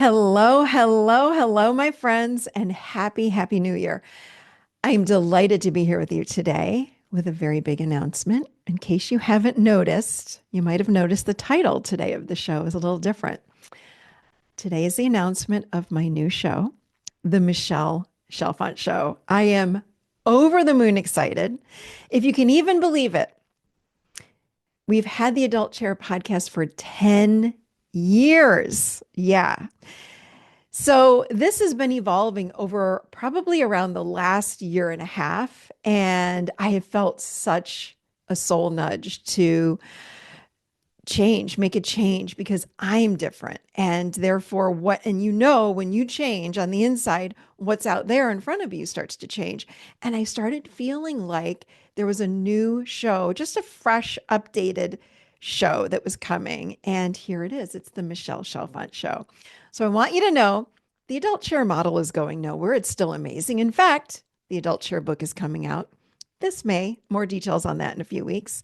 Hello, hello, hello, my friends, and happy New Year. I'm delighted to be here with you today with a very big announcement. In case you haven't noticed, you might have noticed the title today of the show is a little different. Today is the announcement of my new show, The Michelle Chalfant Show. I am over the moon excited. If you can even believe it, we've had the Adult Chair podcast for 10 years. Yeah. So this has been evolving over probably around the last year and a half. And I have felt such a soul nudge to change, make a change because I'm different. And therefore, and when you change on the inside, what's out there in front of you starts to change. And I started feeling like there was a new show, just a fresh, updated show that was coming. And here it is. It's the Michelle Chalfant Show. So I want you to know the adult chair model is going nowhere. It's still amazing. In fact, the adult chair book is coming out this May. More details on that in a few weeks.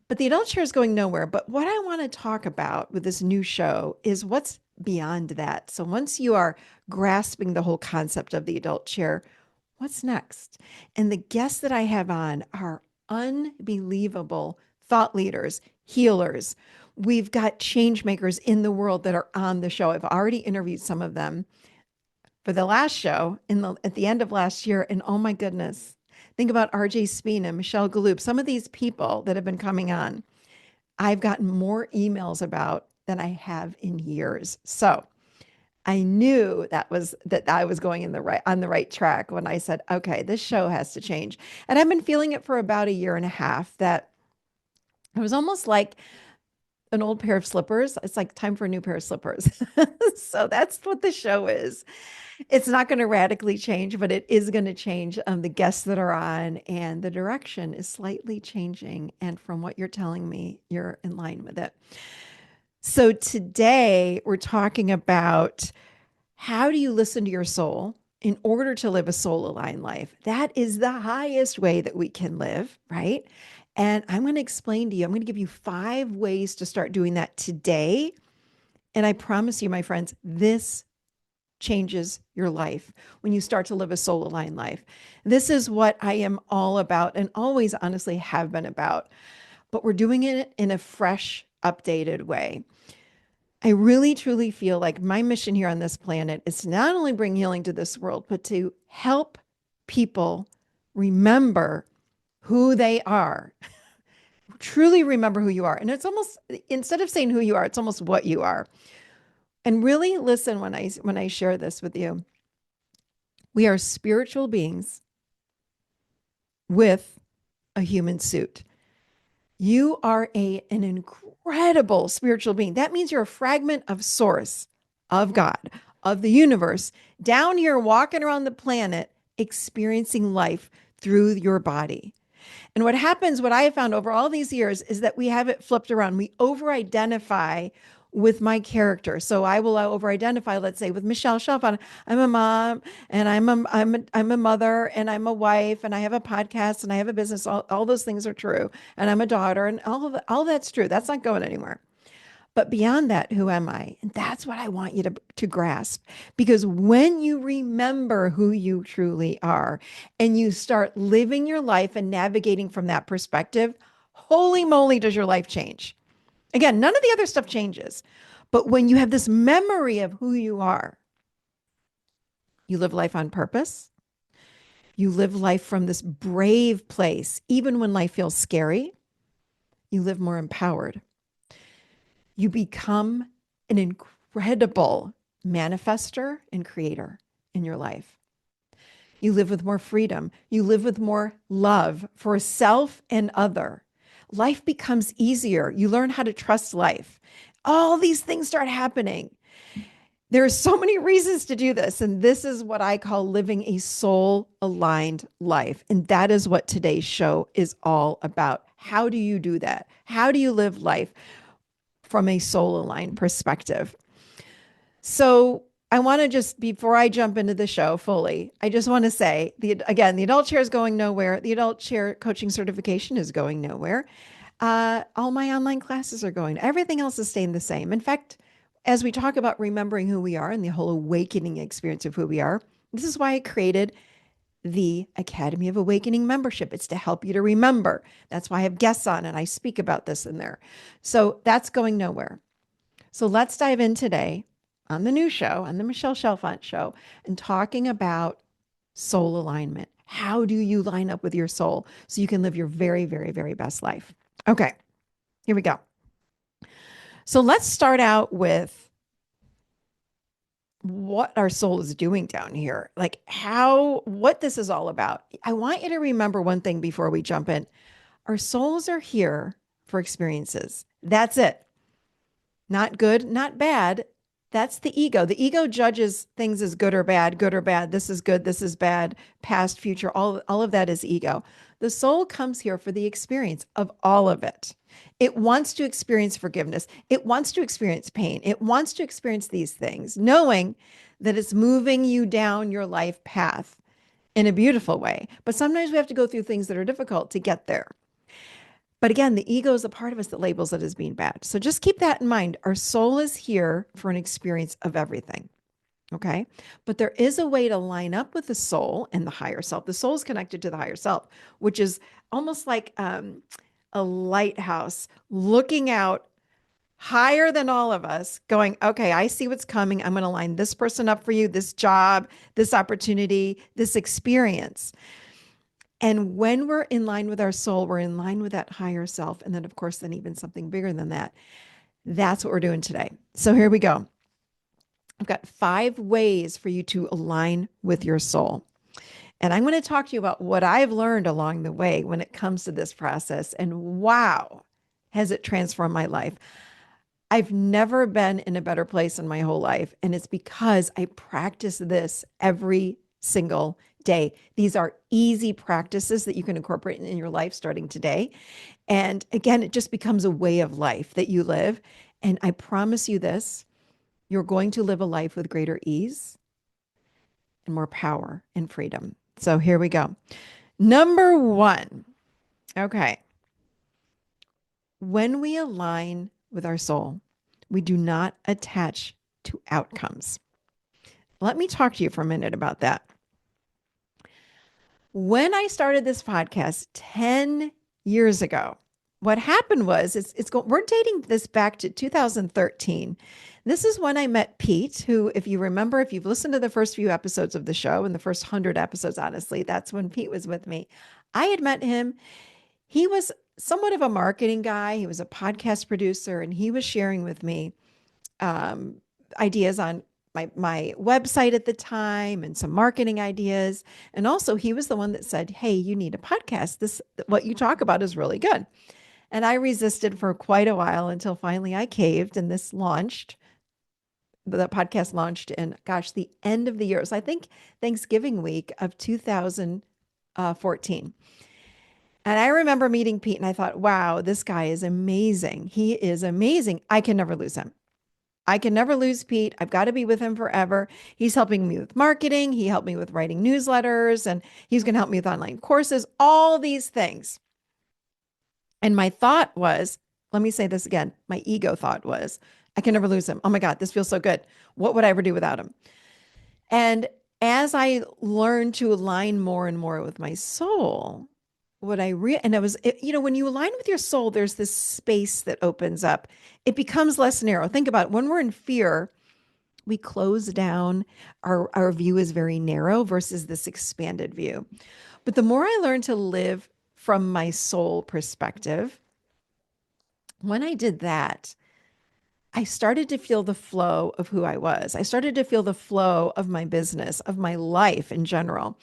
But the adult chair is going nowhere. But what I want to talk about with this new show is what's beyond that. So once you are grasping the whole concept of the adult chair, what's next? And the guests that I have on are unbelievable thought leaders, healers. We've got change makers in the world that are on the show. I've already interviewed some of them for the last show at the end of last year. And oh my goodness, think about RJ Speen and Michelle Galoob, some of these people that have been coming on. I've gotten more emails about than I have in years. So I knew that I was going on the right track when I said, okay, this show has to change. And I've been feeling it for about a year and a half that it was almost like an old pair of slippers. It's like time for a new pair of slippers. So that's what the show is. It's not going to radically change, but it is going to change the guests that are on, and the direction is slightly changing. And from what you're telling me, you're in line with it. So today we're talking about how do you listen to your soul in order to live a soul aligned life? That is the highest way that we can live, right? And I'm going to explain to you, I'm going to give you 5 ways to start doing that today. And I promise you, my friends, this changes your life when you start to live a soul aligned life. This is what I am all about and always honestly have been about, but we're doing it in a fresh, updated way. I really truly feel like my mission here on this planet is to not only bring healing to this world, but to help people remember who they are. Truly remember who you are. And it's almost, instead of saying who you are, it's almost what you are. And really listen when I share this with you. We are spiritual beings with a human suit. You are an incredible spiritual being. That means you're a fragment of source, of God, of the universe, down here walking around the planet, experiencing life through your body. And what happens, what I have found over all these years, is that we have it flipped around. We over-identify with my character. So I will over-identify, let's say, with Michelle Chalfant. I'm a mom, and I'm a mother, and I'm a wife, and I have a podcast, and I have a business. All those things are true. And I'm a daughter, and all that's true. That's not going anywhere. But beyond that, who am I? And that's what I want you to grasp. Because when you remember who you truly are and you start living your life and navigating from that perspective, holy moly, does your life change. Again, none of the other stuff changes. But when you have this memory of who you are, you live life on purpose. You live life from this brave place. Even when life feels scary, you live more empowered. You become an incredible manifester and creator in your life. You live with more freedom. You live with more love for self and other. Life becomes easier. You learn how to trust life. All these things start happening. There are so many reasons to do this. And this is what I call living a soul aligned life. And that is what today's show is all about. How do you do that? How do you live life from a soul aligned perspective? So I want to just, before I jump into the show fully, I just want to say, the adult chair is going nowhere. The adult chair coaching certification is going nowhere. All my online classes are going. Everything else is staying the same. In fact, as we talk about remembering who we are and the whole awakening experience of who we are, this is why I created the Academy of Awakening membership. It's to help you to remember. That's why I have guests on and I speak about this in there. So that's going nowhere. So let's dive in today on the new show, on the Michelle Chalfant show, and talking about soul alignment. How do you line up with your soul so you can live your very, very, very best life? Okay, here we go. So let's start out with what our soul is doing down here, like what this is all about. I want you to remember one thing before we jump in. Our souls are here for experiences. That's it. Not good, not bad. That's the ego. The ego judges things as good or bad, good or bad. This is good, this is bad, past, future. All of that is ego. The soul comes here for the experience of all of it. It wants to experience forgiveness. It wants to experience pain. It wants to experience these things, knowing that it's moving you down your life path in a beautiful way. But sometimes we have to go through things that are difficult to get there. But again, the ego is a part of us that labels it as being bad. So just keep that in mind. Our soul is here for an experience of everything. Okay. But there is a way to line up with the soul and the higher self. The soul is connected to the higher self, which is almost like a lighthouse looking out higher than all of us, going, okay, I see what's coming. I'm going to line this person up for you, this job, this opportunity, this experience. And when we're in line with our soul, we're in line with that higher self. And then, of course, then even something bigger than that. That's what we're doing today. So here we go. I've got 5 ways for you to align with your soul. And I'm going to talk to you about what I've learned along the way when it comes to this process. And wow, has it transformed my life. I've never been in a better place in my whole life. And it's because I practice this every single day. These are easy practices that you can incorporate in your life starting today. And again, it just becomes a way of life that you live. And I promise you this, you're going to live a life with greater ease and more power and freedom. So here we go. Number 1. Okay. When we align with our soul, we do not attach to outcomes. Let me talk to you for a minute about that. When I started this podcast 10 years ago, what happened was we're dating this back to 2013. This is when I met Pete, who, if you remember, if you've listened to the first few episodes of the show and the first 100 episodes, honestly, that's when Pete was with me. I had met him. He was somewhat of a marketing guy. He was a podcast producer, and he was sharing with me ideas on my website at the time and some marketing ideas. And also he was the one that said, hey, you need a podcast. What you talk about is really good. And I resisted for quite a while until finally I caved and this launched. The podcast launched in, gosh, the end of the year. So I think Thanksgiving week of 2014. And I remember meeting Pete and I thought, wow, this guy is amazing. He is amazing. I can never lose him. I can never lose Pete. I've got to be with him forever. He's helping me with marketing. He helped me with writing newsletters, and he's going to help me with online courses, all these things. And my thought was, let me say this again. My ego thought was, I can never lose him. Oh my God, this feels so good. What would I ever do without him? And as I learned to align more and more with my soul, when you align with your soul, there's this space that opens up. It becomes less narrow. Think about it. When we're in fear, we close down. Our view is very narrow versus this expanded view. But the more I learned to live from my soul perspective, when I did that, I started to feel the flow of who I was. I started to feel the flow of my business, of my life in general.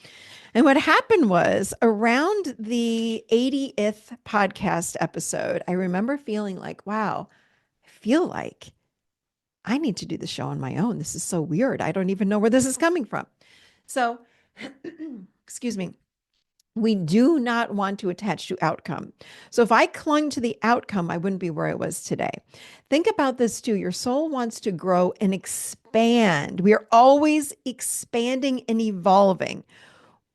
And what happened was around the 80th podcast episode, I remember feeling like, wow, I feel like I need to do the show on my own. This is so weird. I don't even know where this is coming from. So, excuse me. We do not want to attach to outcome. So if I clung to the outcome, I wouldn't be where I was today. Think about this too. Your soul wants to grow and expand. We are always expanding and evolving.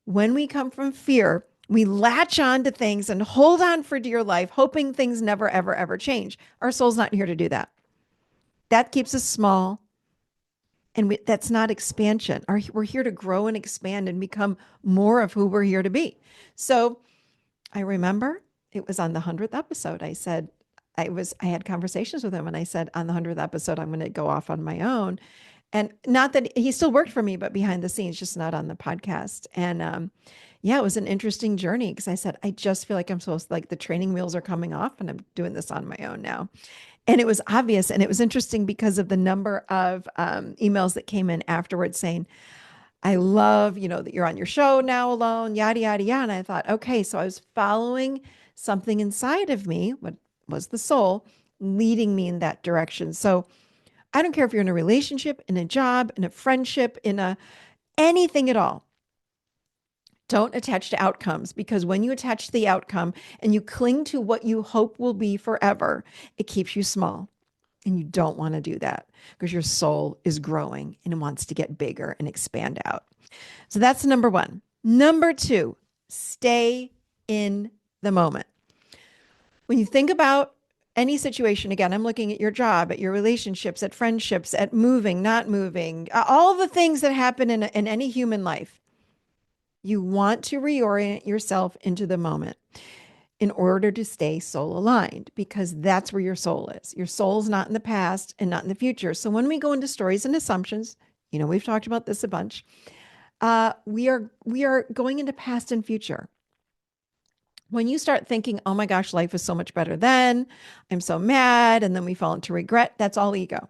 When we come from fear, we latch on to things and hold on for dear life, hoping things never, ever, ever change. Our soul's not here to do that. That keeps us small. And that's not expansion. We're here to grow and expand and become more of who we're here to be. So I remember it was on the 100th episode. I had conversations with him and I said, on the 100th episode, I'm going to go off on my own. And not that he still worked for me, but behind the scenes, just not on the podcast. And yeah, it was an interesting journey because I said, I just feel like I'm supposed to, like the training wheels are coming off and I'm doing this on my own now. And it was obvious. And it was interesting because of the number of emails that came in afterwards saying, I love, that you're on your show now alone, yada, yada, yada. And I thought, okay, so I was following something inside of me, what was the soul, leading me in that direction. So I don't care if you're in a relationship, in a job, in a friendship, in a anything at all. Don't attach to outcomes because when you attach to the outcome and you cling to what you hope will be forever, it keeps you small. And you don't want to do that because your soul is growing and it wants to get bigger and expand out. So that's number one. Number two, stay in the moment. When you think about any situation, again, I'm looking at your job, at your relationships, at friendships, at moving, not moving, all the things that happen in any human life. You want to reorient yourself into the moment in order to stay soul aligned because that's where your soul is. Your soul's not in the past and not in the future. So when we go into stories and assumptions, we've talked about this a bunch. We are going into past and future. When you start thinking, oh my gosh, life was so much better then, I'm so mad, and then we fall into regret, that's all ego.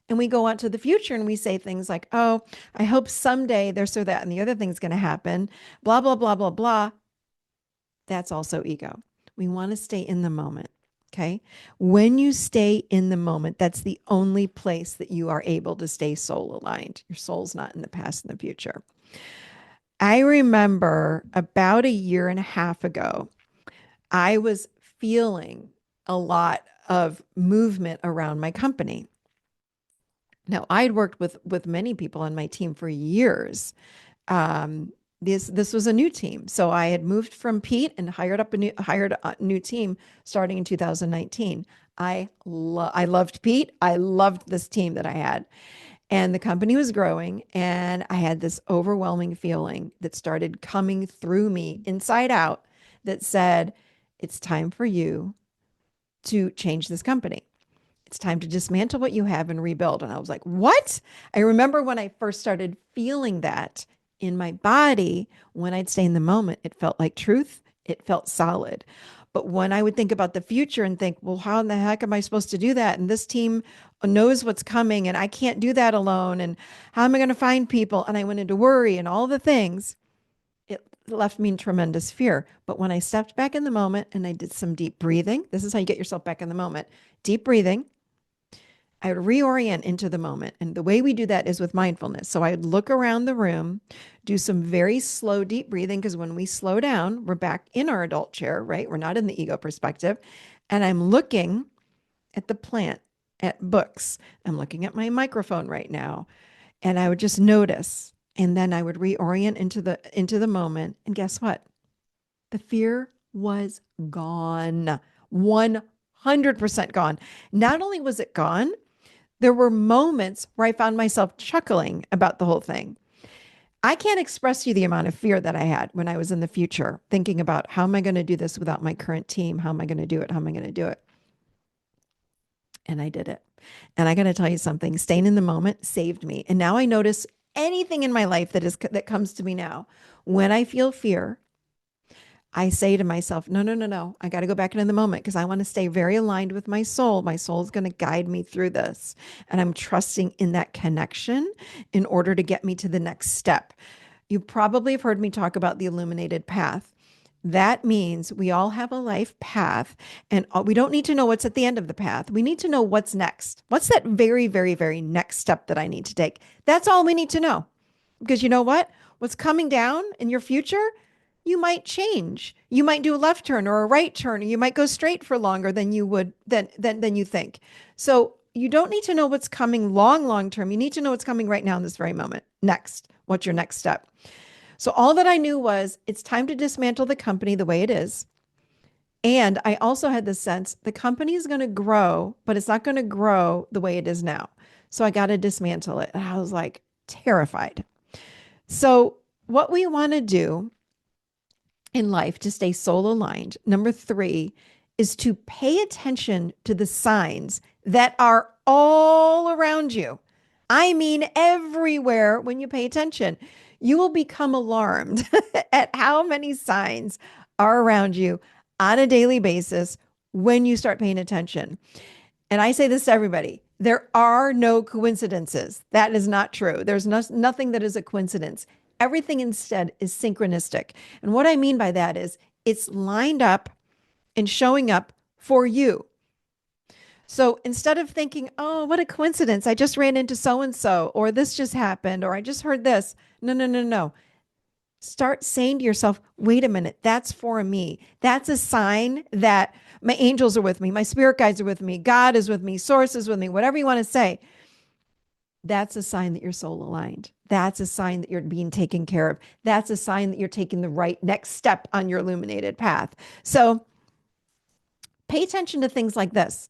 And we go on to the future and we say things like, oh, I hope someday there's so that and the other thing's going to happen, blah, blah, blah, blah, blah. That's also ego. We want to stay in the moment. Okay. When you stay in the moment, that's the only place that you are able to stay soul aligned. Your soul's not in the past and the future. I remember about a year and a half ago, I was feeling a lot of movement around my company. Now, I'd worked with many people on my team for years. Um, this was a new team, so I had moved from Pete and hired a new team starting in 2019. I loved Pete. I loved this team that I had, and the company was growing, and I had this overwhelming feeling that started coming through me inside out that said, "It's time for you to change this company." It's time to dismantle what you have and rebuild. And I was like, what? I remember when I first started feeling that in my body, when I'd stay in the moment, it felt like truth. It felt solid. But when I would think about the future and think, well, how in the heck am I supposed to do that? And this team knows what's coming and I can't do that alone. And how am I going to find people? And I went into worry and all the things. It left me in tremendous fear. But when I stepped back in the moment and I did some deep breathing, this is how you get yourself back in the moment. Deep breathing. I would reorient into the moment. And the way we do that is with mindfulness. So I would look around the room, do some very slow, deep breathing, because when we slow down, we're back in our adult chair, right? We're not in the ego perspective. And I'm looking at the plant, at books. I'm looking at my microphone right now. And I would just notice. And then I would reorient into the moment. And guess what? The fear was gone. 100% gone. Not only was it gone, there were moments where I found myself chuckling about the whole thing. I can't express to you the amount of fear that I had when I was in the future, thinking about how am I going to do this without my current team? How am I going to do it? How am I going to do it? And I did it. And I got to tell you something, staying in the moment saved me. And now I notice anything in my life that comes to me now, when I feel fear, I say to myself, no, no, no, no. I got to go back into the moment because I want to stay very aligned with my soul. My soul is going to guide me through this. And I'm trusting in that connection in order to get me to the next step. You probably have heard me talk about the illuminated path. That means we all have a life path and we don't need to know what's at the end of the path. We need to know what's next. What's that very, very, very next step that I need to take? That's all we need to know. Because you know what? What's coming down in your future, you might change. You might do a left turn or a right turn, or you might go straight for longer than you would than you think. So you don't need to know what's coming long term. You need to know what's coming right now in this very moment. Next, what's your next step? So all that I knew was it's time to dismantle the company the way it is And I also had the sense the company is going to grow, but it's not going to grow the way it is now. So I got to dismantle it. And I was like terrified. So, what we want to do in life to stay soul aligned, number three, is to pay attention to the signs that are all around you. I mean, everywhere when you pay attention, you will become alarmed at how many signs are around you on a daily basis when you start paying attention. And I say this to everybody, there are no coincidences. That is not true. There's nothing that is a coincidence. Everything instead is synchronistic. And what I mean by that is it's lined up and showing up for you. So instead of thinking, oh, what a coincidence, I just ran into so and so, or this just happened, or I just heard this. No, no, no, no. Start saying to yourself, wait a minute, that's for me. That's a sign that my angels are with me, my spirit guides are with me, God is with me, source is with me, whatever you want to say. That's a sign that you're soul aligned. That's a sign that you're being taken care of. That's a sign that you're taking the right next step on your illuminated path. So pay attention to things like this.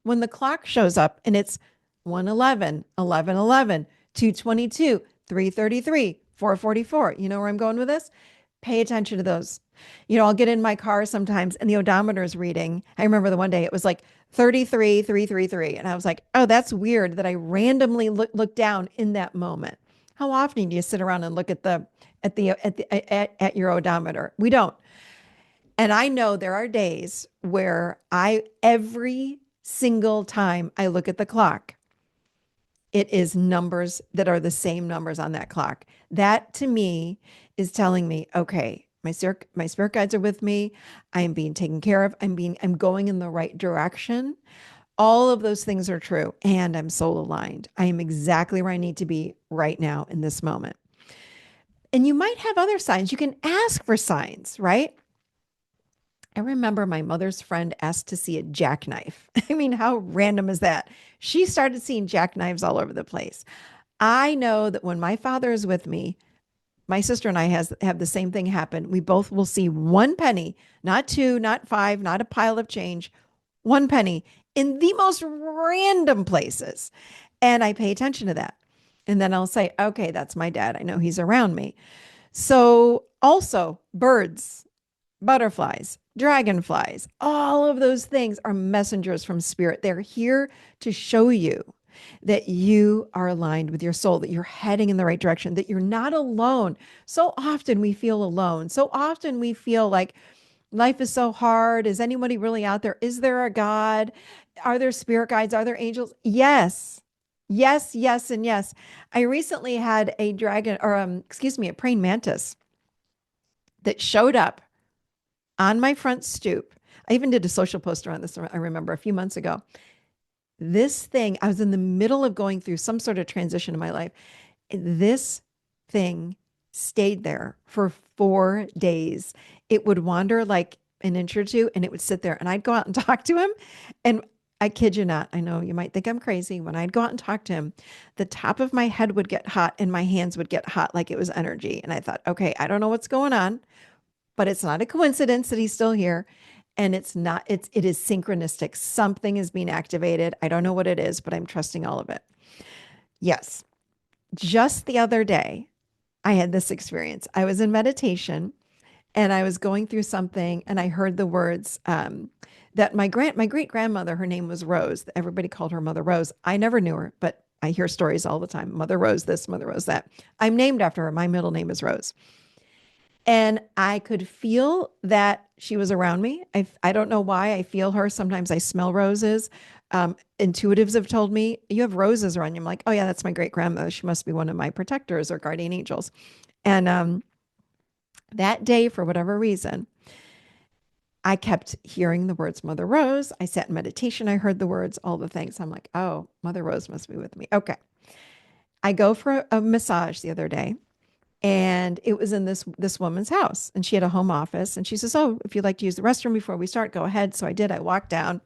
When the clock shows up and it's 1:11, 11:11, 2:22, 3:33, 4:44, you know where I'm going with this? Pay attention to those. I'll get in my car sometimes and the odometer is reading. I remember the one day it was like 33, 333. And I was like, oh, that's weird that I randomly look down in that moment. How often do you sit around and look at your odometer? We don't. And I know there are days where every single time I look at the clock, it is numbers that are the same numbers on that clock. That to me is telling me, okay, my spirit guides are with me. I'm being taken care of. I'm going in the right direction. All of those things are true. And I'm soul aligned. I am exactly where I need to be right now in this moment. And you might have other signs. You can ask for signs, right? I remember my mother's friend asked to see a jackknife. I mean, how random is that? She started seeing jackknives all over the place. I know that when my father is with me, my sister and I have the same thing happen. We both will see one penny, not two, not five, not a pile of change, one penny in the most random places. And I pay attention to that. And then I'll say, okay, that's my dad. I know he's around me. So also birds, butterflies, dragonflies, all of those things are messengers from spirit. They're here to show you that you are aligned with your soul, that you're heading in the right direction, that you're not alone. So often we feel alone. So often we feel like life is so hard. Is anybody really out there? Is there a God? Are there spirit guides? Are there angels? Yes. Yes, yes, and yes. I recently had a a praying mantis that showed up on my front stoop. I even did a social post around this, I remember a few months ago. This thing, I was in the middle of going through some sort of transition in my life. This thing stayed there for 4 days. It would wander like an inch or two and it would sit there and I'd go out and talk to him. And I kid you not, I know you might think I'm crazy. When I'd go out and talk to him, the top of my head would get hot and my hands would get hot like it was energy. And I thought, okay, I don't know what's going on, but it's not a coincidence that he's still here. And it is synchronistic. Something is being activated. I don't know what it is, but I'm trusting all of it. Yes. Just the other day, I had this experience. I was in meditation and I was going through something and I heard the words that my great grandmother, her name was Rose. Everybody called her Mother Rose. I never knew her, but I hear stories all the time. Mother Rose this, Mother Rose that. I'm named after her. My middle name is Rose. And I could feel that she was around me. I don't know why I feel her. Sometimes I smell roses. Intuitives have told me, you have roses around you. I'm like, oh, yeah, that's my great grandmother. She must be one of my protectors or guardian angels. And that day, for whatever reason, I kept hearing the words Mother Rose. I sat in meditation. I heard the words, all the things. I'm like, oh, Mother Rose must be with me. Okay. I go for a massage the other day. And it was in this woman's house and she had a home office and she says, oh, if you'd like to use the restroom before we start, go ahead. So I did. I walked down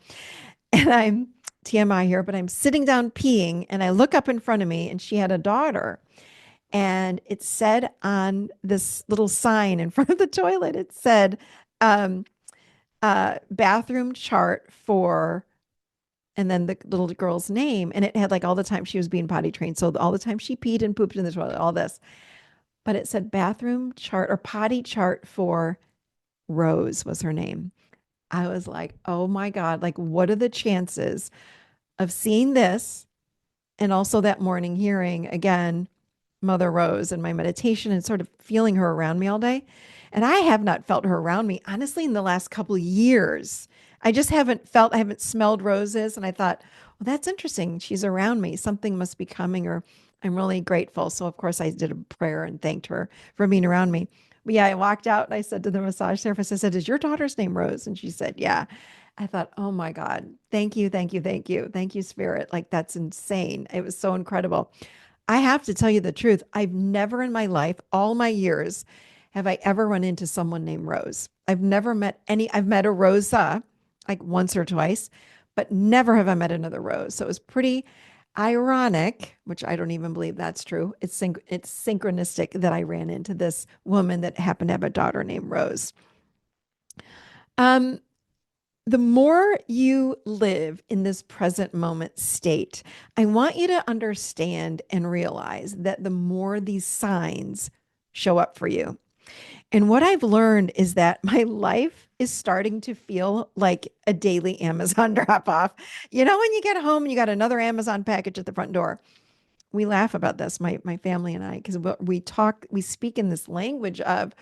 and I'm TMI here, but I'm sitting down peeing and I look up in front of me and she had a daughter and it said on this little sign in front of the toilet, it said, bathroom chart for, and then the little girl's name. And it had like all the time she was being potty trained. So all the time she peed and pooped in the toilet, all this. But it said bathroom chart or potty chart for Rose was her name. I was like, oh my God, like, what are the chances of seeing this? And also that morning hearing again Mother Rose in my meditation and sort of feeling her around me all day. And I have not felt her around me, honestly, in the last couple of years. I just haven't felt, I haven't smelled roses. And I thought, well, that's interesting. She's around me. Something must be coming, or I'm really grateful. So, of course, I did a prayer and thanked her for being around me. But yeah, I walked out and I said to the massage therapist, I said, is your daughter's name Rose? And she said, yeah. I thought, oh my God, thank you, thank you, thank you. Thank you, Spirit. Like, that's insane. It was so incredible. I have to tell you the truth. I've never in my life, all my years, have I ever run into someone named Rose. I've never met any, I've met a Rosa like once or twice, but never have I met another Rose. So it was pretty ironic, which I don't even believe that's true. It's synchronistic that I ran into this woman that happened to have a daughter named Rose. Um, the more you live in this present moment state, I want you to understand and realize that the more these signs show up for you. And what I've learned is that my life is starting to feel like a daily Amazon drop off. You know, when you get home and you got another Amazon package at the front door. We laugh about this, my family and I, because we speak in this language of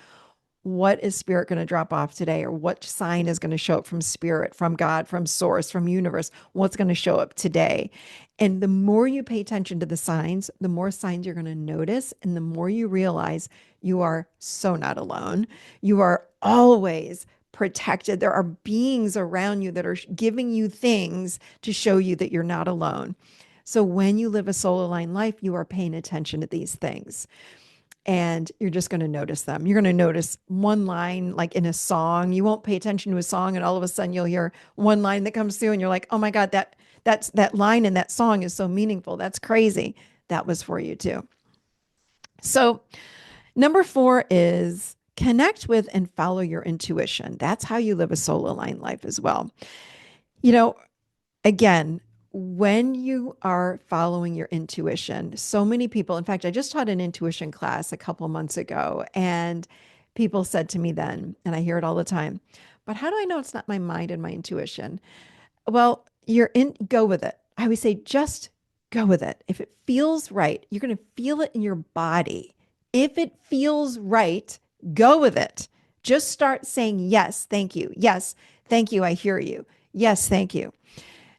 what is spirit going to drop off today, or what sign is going to show up from spirit, from God, from source, from universe, what's going to show up today. And the more you pay attention to the signs, the more signs you're going to notice, and the more you realize you are so not alone. You are always protected. There are beings around you that are giving you things to show you that you're not alone. So when you live a soul aligned life, you are paying attention to these things, and you're just going to notice them. You're going to notice one line, like in a song. You won't pay attention to a song, and all of a sudden you'll hear one line that comes through, and you're like, "Oh my God, that line in that song is so meaningful. That's crazy." That was for you too. So, number 4 is connect with and follow your intuition. That's how you live a soul aligned life as well. You know, again, when you are following your intuition, so many people, in fact, I just taught an intuition class a couple months ago, and people said to me then, and I hear it all the time, but how do I know it's not my mind and my intuition? Well, go with it. I always say, just go with it. If it feels right, you're going to feel it in your body. If it feels right, go with it. Just start saying, yes, thank you. Yes, thank you. I hear you. Yes, thank you.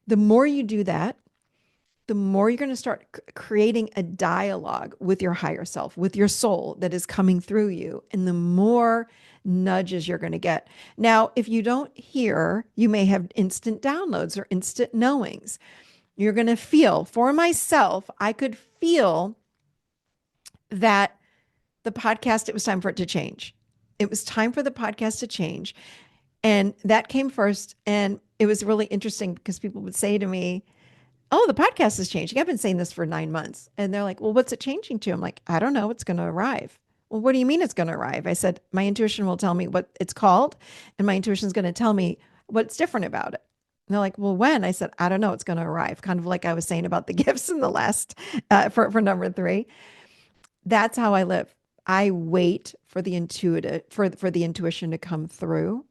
The more you do that, the more you're going to start creating a dialogue with your higher self, with your soul that is coming through you, and the more nudges you're going to get. Now, if you don't hear, you may have instant downloads or instant knowings. You're going to feel, for myself, I could feel that the podcast, it was time for it to change. It was time for the podcast to change. And that came first. And it was really interesting because people would say to me, oh, the podcast is changing. I've been saying this for 9 months. And they're like, well, what's it changing to? I'm like, I don't know. It's going to arrive. Well, what do you mean it's going to arrive? I said, my intuition will tell me what it's called, and my intuition is going to tell me what's different about it. And they're like, well, when? I said, I don't know. It's going to arrive. Kind of like I was saying about the gifts in the last, for number 3. That's how I live. I wait for the for the intuition to come through.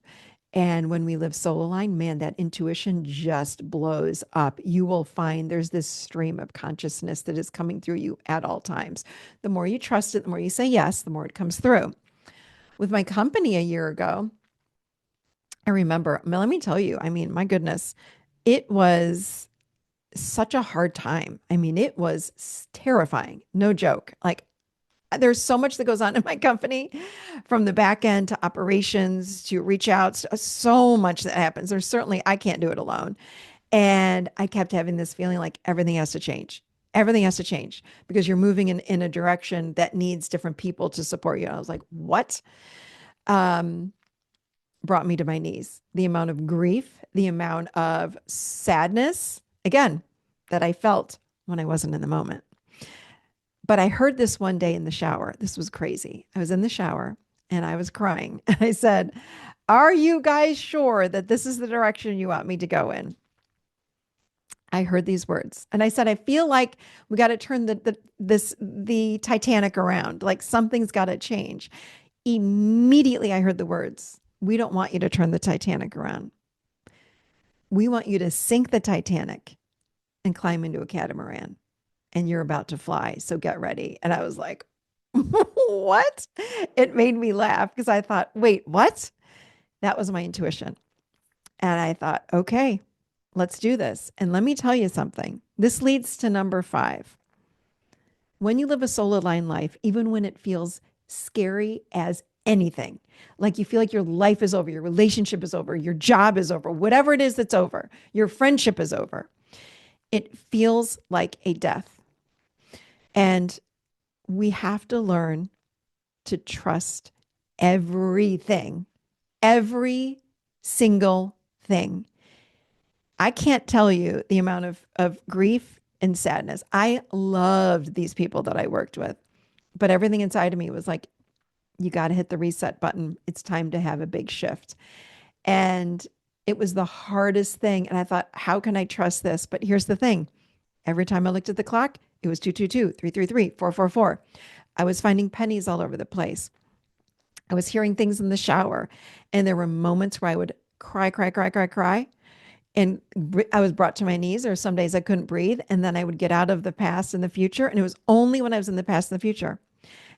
And when we live soul aligned, man, that intuition just blows up. You will find there's this stream of consciousness that is coming through you at all times. The more you trust it, the more you say yes, the more it comes through. With my company a year ago, I remember, let me tell you, I mean, my goodness, it was such a hard time. I mean, it was terrifying. No joke. Like, there's so much that goes on in my company, from the back end to operations to reach outs, so much that happens. There's certainly, I can't do it alone. And I kept having this feeling like everything has to change. Everything has to change because you're moving in a direction that needs different people to support you. And I was like, what? Um, Brought me to my knees. The amount of grief, the amount of sadness, again, that I felt when I wasn't in the moment. But I heard this one day in the shower. This was crazy. I was in the shower and I was crying. And I said, Are you guys sure that this is the direction you want me to go in? I heard these words and I said, I feel like we got to turn the Titanic around. Like something's got to change. Immediately I heard the words, we don't want you to turn the Titanic around. We want you to sink the Titanic and climb into a catamaran and you're about to fly. So get ready. And I was like, what? It made me laugh because I thought, wait, what? That was my intuition. And I thought, okay, let's do this. And let me tell you something. This leads to number 5. When you live a soul aligned life, even when it feels scary as anything, like you feel like your life is over, your relationship is over, your job is over, whatever it is that's over, your friendship is over, it feels like a death. And we have to learn to trust everything, every single thing. I can't tell you the amount of grief and sadness. I loved these people that I worked with, but everything inside of me was like, you got to hit the reset button. It's time to have a big shift. And it was the hardest thing. And I thought, how can I trust this? But here's the thing. Every time I looked at the clock, it was 222, 333, 444. I was finding pennies all over the place. I was hearing things in the shower. And there were moments where I would cry, cry, cry, cry, cry. And I was brought to my knees, or some days I couldn't breathe. And then I would get out of the past and the future. And it was only when I was in the past and the future.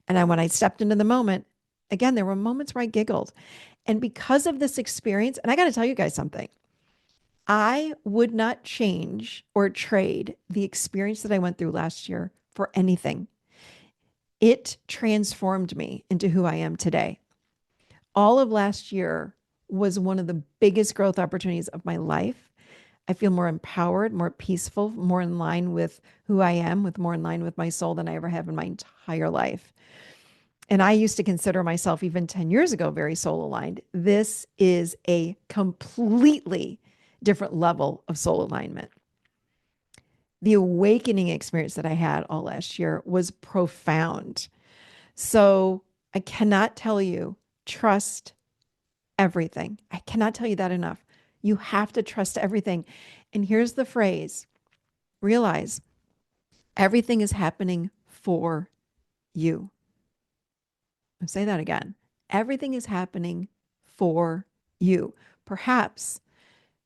And when I stepped into the moment, again, there were moments where I giggled. And because of this experience, and I got to tell you guys something, I would not change or trade the experience that I went through last year for anything. It transformed me into who I am today. All of last year was one of the biggest growth opportunities of my life. I feel more empowered, more peaceful, more in line with who I am, with more in line with my soul than I ever have in my entire life. And I used to consider myself even 10 years ago very soul aligned. This is a completely different level of soul alignment. The awakening experience that I had all last year was profound. So I cannot tell you, trust everything. I cannot tell you that enough. You have to trust everything. And here's the phrase, realize everything is happening for you. I'll say that again. Everything is happening for you. Perhaps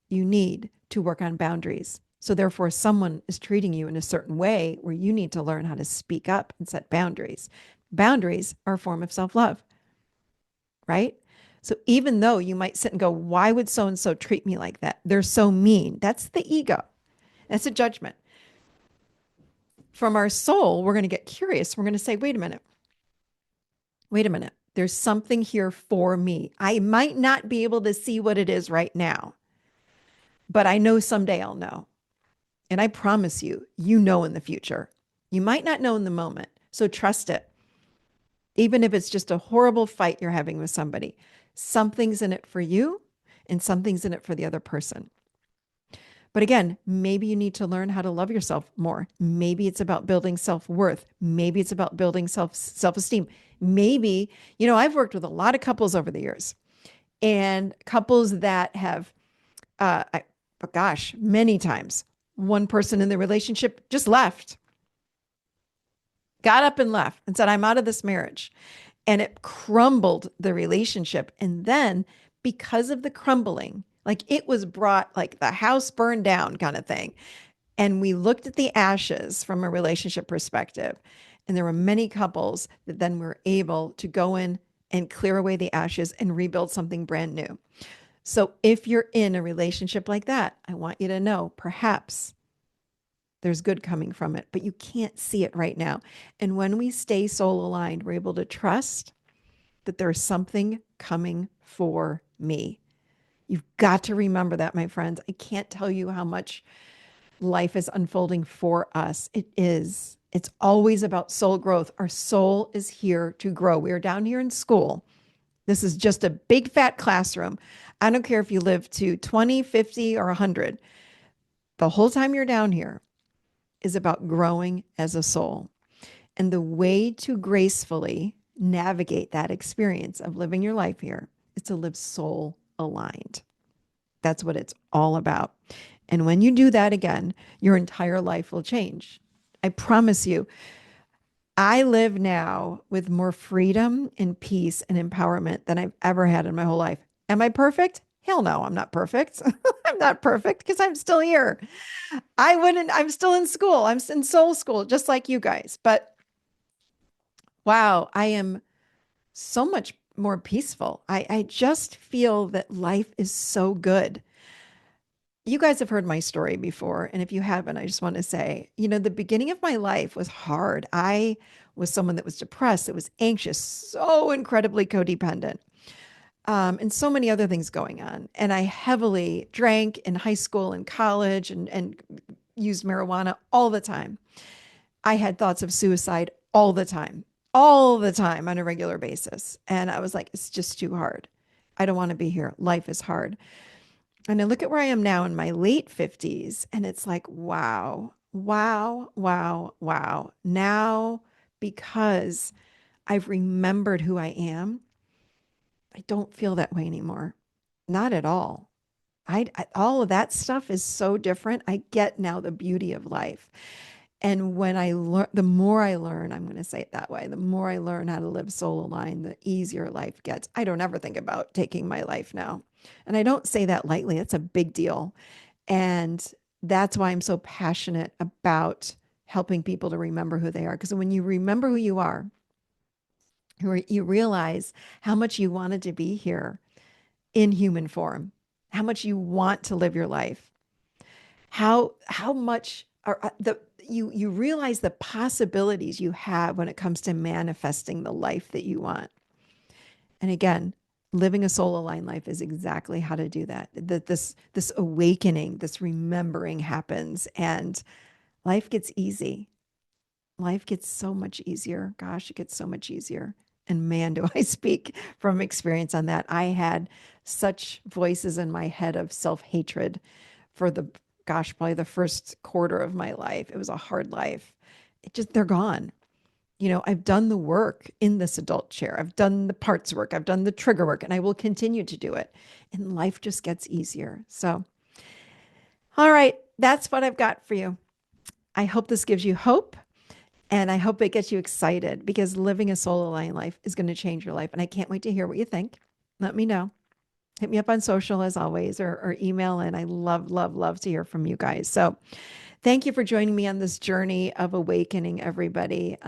you need to work on boundaries. So therefore, someone is treating you in a certain way where you need to learn how to speak up and set boundaries. Boundaries are a form of self-love, right? So even though you might sit and go, why would so-and-so treat me like that? They're so mean. That's the ego. That's a judgment. From our soul, we're going to get curious. We're going to say, wait a minute. Wait a minute. There's something here for me. I might not be able to see what it is right now, but I know someday I'll know. And I promise you, you know in the future. You might not know in the moment. So trust it. Even if it's just a horrible fight you're having with somebody, something's in it for you and something's in it for the other person. But again, maybe you need to learn how to love yourself more. Maybe it's about building self-worth. Maybe it's about building self-esteem. Maybe, I've worked with a lot of couples over the years, and couples that have, many times, one person in the relationship just left, got up and left and said, I'm out of this marriage. And it crumbled the relationship. And then because of the crumbling, like it was brought, like the house burned down kind of thing. And we looked at the ashes from a relationship perspective. And there were many couples that then were able to go in and clear away the ashes and rebuild something brand new. So if you're in a relationship like that, I want you to know perhaps there's good coming from it, but you can't see it right now. And when we stay soul aligned, we're able to trust that there's something coming for me. You've got to remember that, my friends. I can't tell you how much life is unfolding for us. It is. It's always about soul growth. Our soul is here to grow. We are down here in school. This is just a big fat classroom. I don't care if you live to 20, 50, or 100. The whole time you're down here is about growing as a soul. And the way to gracefully navigate that experience of living your life here is to live soul aligned. That's what it's all about. And when you do that again, your entire life will change. I promise you, I live now with more freedom and peace and empowerment than I've ever had in my whole life. Am I perfect? Hell no, I'm not perfect. I'm not perfect because I'm still here. I'm still in school. I'm in soul school, just like you guys. But wow, I am so much more peaceful. I just feel that life is so good. You guys have heard my story before. And if you haven't, I just want to say, the beginning of my life was hard. I was someone that was depressed, that was anxious, so incredibly codependent, and so many other things going on. And I heavily drank in high school and college and used marijuana all the time. I had thoughts of suicide all the time on a regular basis. And I was like, it's just too hard. I don't want to be here. Life is hard. And I look at where I am now in my late 50s, and it's like, wow, wow, wow, wow. Now, because I've remembered who I am, I don't feel that way anymore. Not at all. All of that stuff is so different. I get now the beauty of life. And when I learn, the more I learn, I'm going to say it that way, the more I learn how to live soul aligned, the easier life gets. I don't ever think about taking my life now. And I don't say that lightly. It's a big deal. And that's why I'm so passionate about helping people to remember who they are. Because when you remember who you are, you realize how much you wanted to be here in human form, how much you want to live your life, how much are the you realize the possibilities you have when it comes to manifesting the life that you want. And again, living a soul aligned life is exactly how to do that. That this awakening, this remembering happens, and life gets easy. Life gets so much easier. Gosh, it gets so much easier. And man, do I speak from experience on that. I had such voices in my head of self-hatred for probably the first quarter of my life. It was a hard life. They're gone. I've done the work in this adult chair. I've done the parts work. I've done the trigger work, and I will continue to do it. And life just gets easier. So, all right, that's what I've got for you. I hope this gives you hope. And I hope it gets you excited because living a soul aligned life is going to change your life. And I can't wait to hear what you think. Let me know. Hit me up on social as always, or email. And I love, love, love to hear from you guys. So thank you for joining me on this journey of awakening, everybody.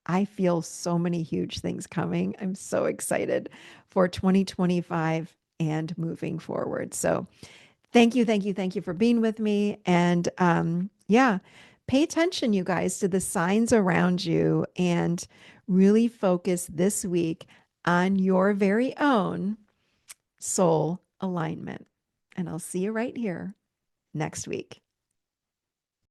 I feel so many huge things coming. I'm so excited for 2025 and moving forward. So thank you, thank you, thank you for being with me. And yeah, pay attention, you guys, to the signs around you and really focus this week on your very own soul alignment. And I'll see you right here next week.